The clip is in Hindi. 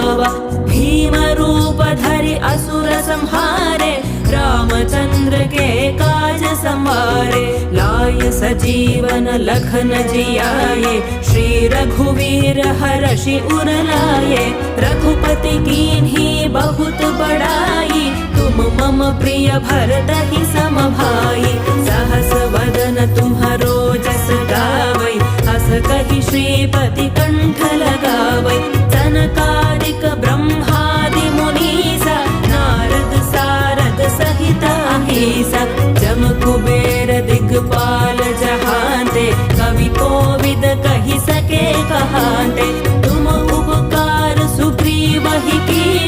भावा। भीम रूप धरि असुर संहारे, रामचंद्र के काज संवारे। लाय सजीवन लखन जियाए, श्री रघुवीर हर्षि उर लाए। रघुपति कीन्ही बहुत बड़ाई, तुम मम प्रिय भरतहि सम भाई। सहस वदन तुम्हरो जस गावै, अस कहि श्रीपति कंठ लगावै। सनकादिक ब्रह्मादि मुनीसा, नारद सारद सहित अहीसा। जम कुबेर दिगपाल जहांते, कवि कोविद कहि सके कहांते। तुम उपकार सुग्रीव ही कीन्हे,